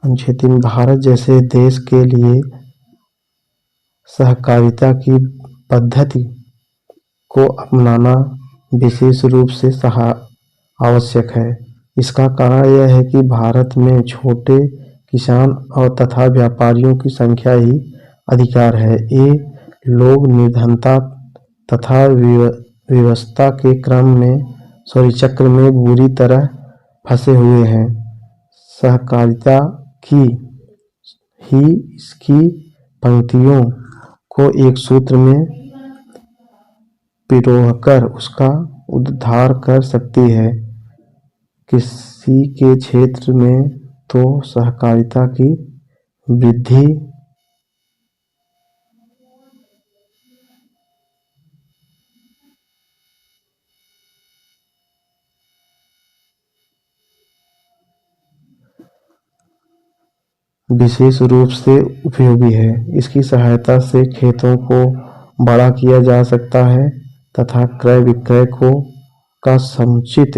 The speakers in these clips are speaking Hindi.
अनुच्छेद 3 भारत जैसे देश के लिए सहकारिता की पद्धति को अपनाना विशेष रूप से आवश्यक है। इसका कारण यह है कि भारत में छोटे किसान और तथा व्यापारियों की संख्या ही अधिकार है। ये लोग निर्धनता तथा व्यवस्था के चक्र में बुरी तरह फंसे हुए हैं। सहकारिता की ही इसकी पंक्तियों को एक सूत्र में पिरोकर उसका उद्धार कर सकती है। किसी के क्षेत्र में तो सहकारिता की वृद्धि विशेष रूप से उपयोगी है। इसकी सहायता से खेतों को बड़ा किया जा सकता है तथा क्रय विक्रय का समुचित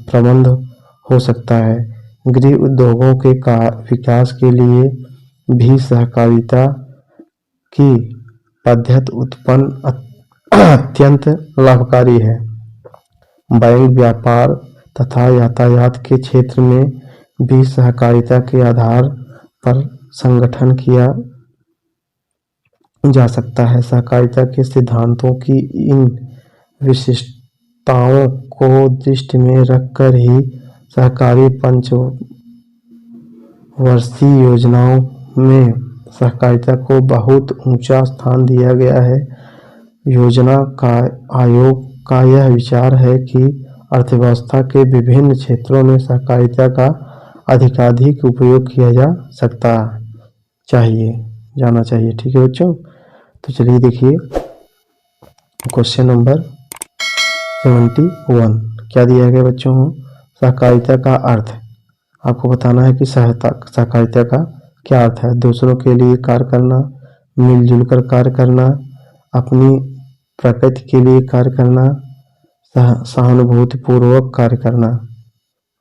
प्रबंध हो सकता है। गृह उद्योगों के विकास के लिए भी सहकारिता की पद्धति अत्यंत लाभकारी है। बैंक, व्यापार तथा यातायात के क्षेत्र में भी सहकारिता के आधार पर संगठन किया जा सकता है। सहकारिता के सिद्धांतों की इन विशिष्टताओं को दृष्टि में रखकर ही सहकारी पंचवर्षीय योजनाओं में सहकारिता को बहुत ऊंचा स्थान दिया गया है। योजना का आयोग का यह विचार है कि अर्थव्यवस्था के विभिन्न क्षेत्रों में सहकारिता का अधिकाधिक उपयोग किया जाना चाहिए। ठीक है बच्चों, तो चलिए देखिए क्वेश्चन नंबर 71 क्या दिया गया बच्चों। सहकारिता का अर्थ आपको बताना है कि सहकारिता का क्या अर्थ है। दूसरों के लिए कार्य करना, मिलजुल कर कार्य करना, अपनी प्रकृति के लिए कार्य करना, सहानुभूति पूर्वक कार्य करना।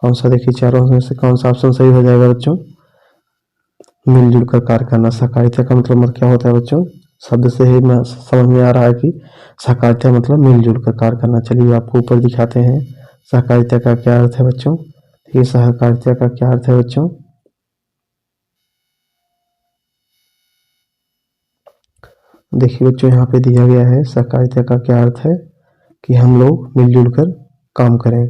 कौन सा देखिए चारों में से कौन सा ऑप्शन सही हो जाएगा बच्चों। मिलजुल कर कार्य करना। सहकारिता का मतलब क्या होता है बच्चों। शब्द से ही समझ में आ रहा है कि सहकारिता मतलब मिलजुल कर कार्य करना। चलिए आपको ऊपर दिखाते हैं सहकारिता का क्या अर्थ है बच्चों। ये सहकारिता का क्या अर्थ है बच्चों। देखिए बच्चों यहाँ पे दिया गया है सहकारिता का क्या अर्थ है कि हम लोग मिलजुल कर काम करें।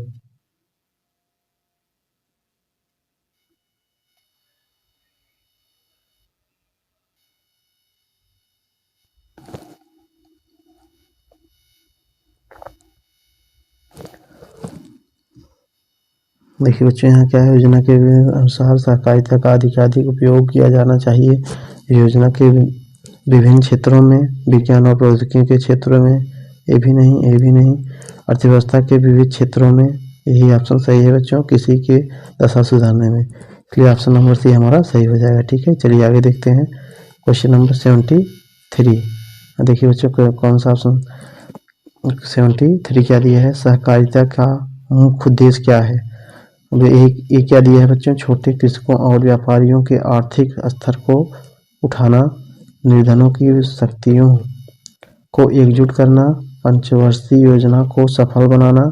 देखिए बच्चों यहाँ क्या है। योजना के अनुसार सहकारिता का अधिकाधिक उपयोग किया जाना चाहिए। योजना के विभिन्न क्षेत्रों में, विज्ञान और प्रौद्योगिकी के क्षेत्रों में, ये भी नहीं, अर्थव्यवस्था के विविध क्षेत्रों में। यही ऑप्शन सही है बच्चों, किसी के दशा सुधारने में। इसलिए ऑप्शन नंबर सी हमारा सही हो जाएगा। ठीक है, चलिए आगे देखते हैं क्वेश्चन नंबर 73। देखिए बच्चों कौन सा ऑप्शन 73 क्या दिया है। सहकारिता का मुख्य उद्देश्य क्या है। एक क्या दिया है बच्चों। छोटे कृषकों और व्यापारियों के आर्थिक स्तर को उठाना, निर्धनों की शक्तियों को एकजुट करना, पंचवर्षीय योजना को सफल बनाना,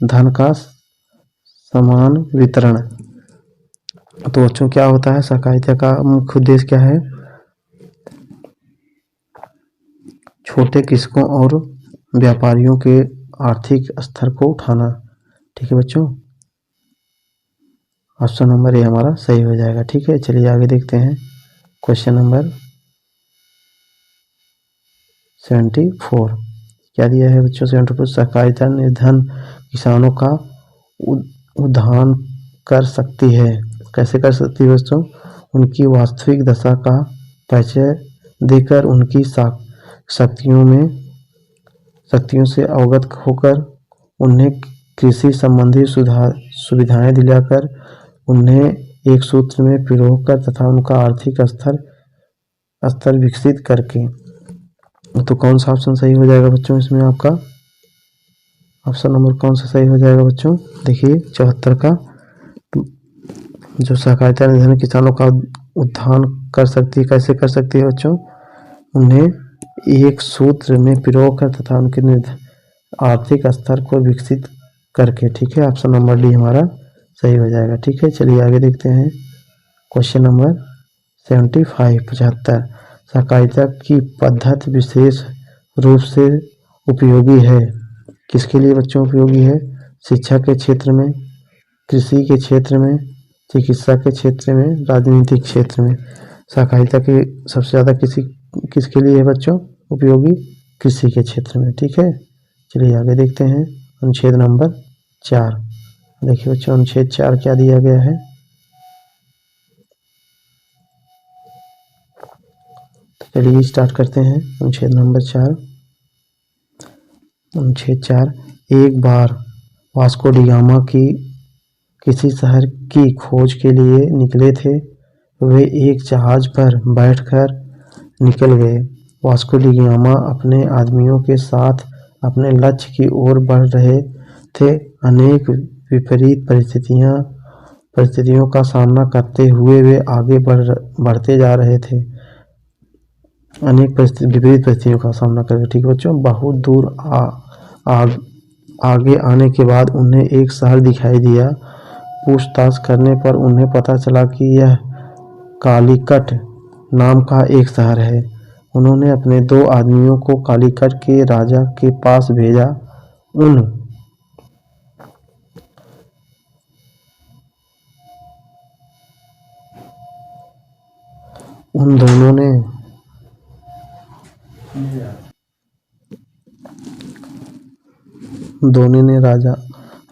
धन का समान वितरण। तो बच्चों क्या होता है सहकारिता का मुख्य उद्देश्य क्या है। छोटे कृषकों और व्यापारियों के आर्थिक स्तर को उठाना। ठीक है बच्चों, ऑप्शन नंबर ए हमारा सही हो जाएगा। ठीक है, चलिए आगे देखते हैं क्वेश्चन नंबर 74 क्या दिया है बच्चों। 74 सहकारिता निर्धन किसानों का उद्धार कर सकती है। कैसे कर सकती है बच्चों। उनकी वास्तविक दशा का परिचय देकर, उनकी शक्तियों से अवगत होकर, उन्हें कृषि संबंधी सुविधाएं दिलाकर, उन्हें एक सूत्र में पिरोकर तथा उनका आर्थिक स्तर विकसित करके। तो कौन सा ऑप्शन सही हो जाएगा बच्चों इसमें आपका। ऑप्शन नंबर कौन सा सही हो जाएगा बच्चों। देखिए 74 का जो सहकारिता निधन किसानों का उत्थान कर सकती है, कैसे कर सकती है बच्चों? उन्हें एक सूत्र में पिरोकर तथा उनके आर्थिक स्तर को विकसित करके। ठीक है, ऑप्शन नंबर डी हमारा सही हो जाएगा। ठीक है, चलिए आगे देखते हैं। क्वेश्चन नंबर 75 सहकारिता की पद्धति विशेष रूप से उपयोगी है। किसके लिए बच्चों उपयोगी है? शिक्षा के क्षेत्र में, कृषि के क्षेत्र में, चिकित्सा के क्षेत्र में, राजनीतिक क्षेत्र में। सहकारिता की सबसे ज़्यादा किसके लिए है बच्चों उपयोगी? कृषि के क्षेत्र में। ठीक है, चलिए आगे देखते हैं। अनुच्छेद नंबर 4। देखिए बच्चों, अनुच्छेद 4 क्या दिया गया है? तो चलिए स्टार्ट करते हैं। अनुच्छेद नंबर 4। अनुच्छेद 4, एक बार वास्को डी गामा की किसी शहर की खोज के लिए निकले थे। वे एक जहाज पर बैठकर निकल गए। वास्को डी गामा अपने आदमियों के साथ अपने लक्ष्य की ओर बढ़ रहे थे। अनेक विपरीत परिस्थितियों का सामना करते हुए वे आगे बढ़ते जा रहे थे। अनेक विपरीत परिस्थितियों का सामना करके। ठीक है बच्चों, बहुत दूर आगे आने के बाद उन्हें एक शहर दिखाई दिया। पूछताछ करने पर उन्हें पता चला कि यह कालीकट नाम का एक शहर है। उन्होंने अपने 2 आदमियों को कालीकट के राजा के पास भेजा। उन दोनों ने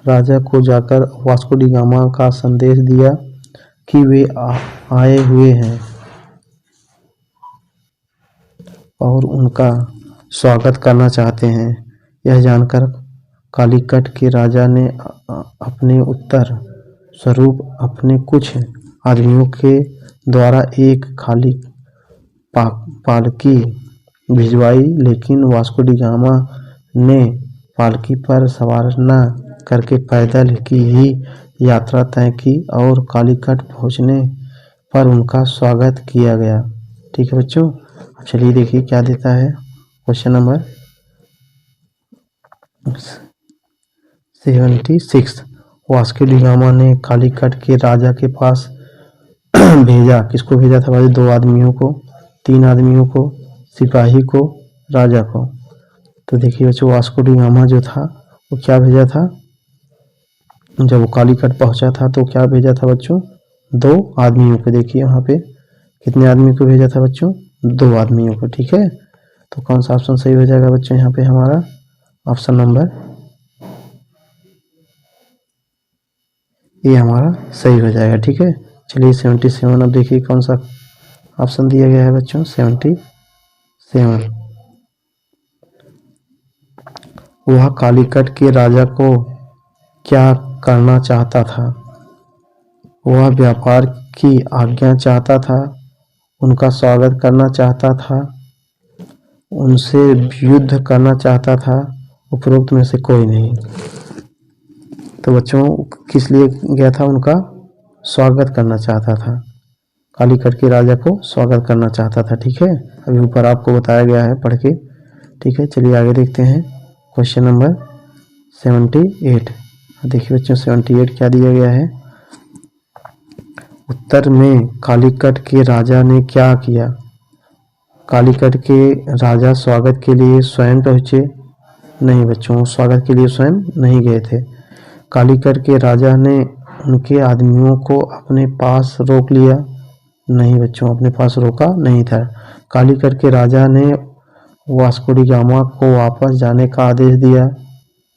राजा को जाकर वास्को डी गामा का संदेश दिया कि वे आए हुए हैं और उनका स्वागत करना चाहते हैं। यह जानकर कालीकट के राजा ने अपने उत्तर स्वरूप अपने कुछ आदमियों के द्वारा एक खाली पालकी भिजवाई, लेकिन वास्को डी गामा ने पालकी पर सवार न करके पैदल की ही यात्रा तय की और कालीकट पहुंचने पर उनका स्वागत किया गया। ठीक है बच्चों, चलिए देखिए क्या देता है। Question number 76, Vasco D gamma ने कालीकट के राजा के पास भेजा। किसको भेजा था भाई? 2 आदमियों को, 3 आदमियों को, सिपाही को, राजा को। तो देखिए बच्चों, वास्को डी गामा जो था वो क्या भेजा था? जब वो कालीकट पहुंचा था तो क्या भेजा था बच्चों? 2 आदमियों को। देखिए वहाँ पे कितने आदमी को भेजा था बच्चों? 2 आदमियों को। ठीक है, तो कौन सा ऑप्शन सही हो जाएगा बच्चों? यहाँ पे हमारा ऑप्शन नंबर ए हमारा सही हो जाएगा। ठीक है, चलिए 77 अब देखिए कौन सा ऑप्शन दिया गया है बच्चों? 77। वह कालीकट के राजा को क्या करना चाहता था? वह व्यापार की आज्ञा चाहता था, उनका स्वागत करना चाहता था, उनसे युद्ध करना चाहता था, उपरोक्त में से कोई नहीं। तो बच्चों किस लिए गया था? उनका स्वागत करना चाहता था, कालीकट के राजा को स्वागत करना चाहता था। ठीक है, अभी ऊपर आपको बताया गया है पढ़ के। ठीक है, चलिए आगे देखते हैं। Question number 78। देखिए बच्चों 78 क्या दिया गया है? उत्तर में कालीकट के राजा ने क्या किया? कालीकट के राजा स्वागत के लिए स्वयं पहुँचे? नहीं बच्चों, स्वागत के लिए स्वयं नहीं गए थे। कालीकट के राजा ने उनके आदमियों को अपने पास रोक लिया? नहीं बच्चों, अपने पास रोका नहीं था। कालीकट के राजा ने वास्को डी गामा को वापस जाने का आदेश दिया?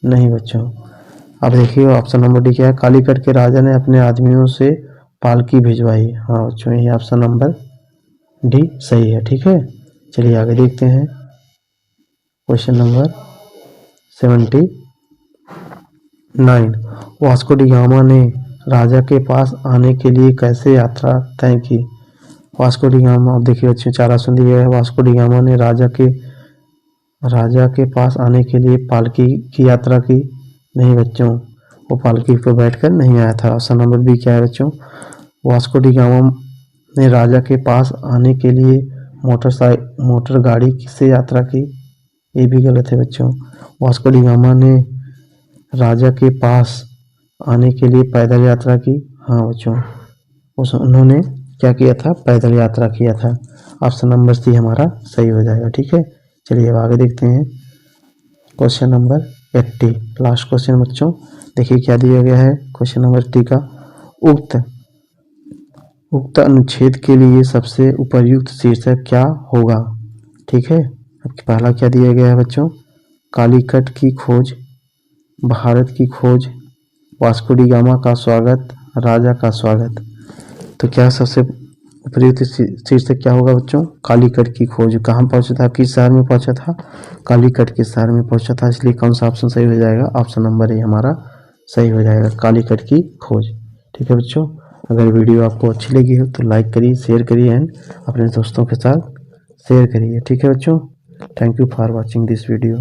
नहीं बच्चों। अब देखिए ऑप्शन नंबर डी क्या है? कालीकट के राजा ने अपने आदमियों से पालकी भिजवाई। हाँ बच्चों, ये ऑप्शन नंबर डी सही है। ठीक है, चलिए आगे देखते हैं। Question number 79, Vasco D gamma ने राजा के पास आने के लिए कैसे यात्रा तय की? वास्को डी गामा, अब देखिए बच्चों 4 ऑप्शन दिए है। वास्को डी गामा ने राजा के पास आने के लिए पालकी की यात्रा की? नहीं बच्चों, वो पालकी पर बैठकर नहीं आया था। ऑप्शन नंबर बी क्या है बच्चों? वास्को डी गामा ने राजा के पास आने के लिए मोटर गाड़ी से यात्रा की, ये भी गलत है बच्चों। वास्को डी गामा ने राजा के पास आने के लिए पैदल यात्रा की, हाँ बच्चों उन्होंने क्या किया था, पैदल यात्रा किया था। ऑप्शन नंबर सी हमारा सही हो जाएगा। ठीक है, चलिए अब आगे देखते हैं। क्वेश्चन नंबर 80 लास्ट क्वेश्चन बच्चों, देखिए क्या दिया गया है। क्वेश्चन नंबर 80 का उक्त अनुच्छेद के लिए सबसे उपयुक्त शीर्षक क्या होगा। ठीक है, अब पहला क्या दिया गया है बच्चों, कालीकट की खोज, भारत की खोज, वास्को डी गामा का स्वागत, राजा का स्वागत। तो क्या सबसे उपयुक्त शीर्षक क्या होगा बच्चों, कालीकट की खोज। कहाँ पहुंचा था, किस शहर में पहुंचा था, कालीकट के शहर में पहुंचा था, इसलिए कौन सा ऑप्शन सही हो जाएगा, ऑप्शन नंबर ए हमारा सही हो जाएगा, कालीकट की खोज। ठीक है बच्चों, अगर वीडियो आपको अच्छी लगी हो तो लाइक करिए, शेयर करिए एंड अपने दोस्तों के साथ शेयर करिए। ठीक है बच्चों, thank you for watching this video.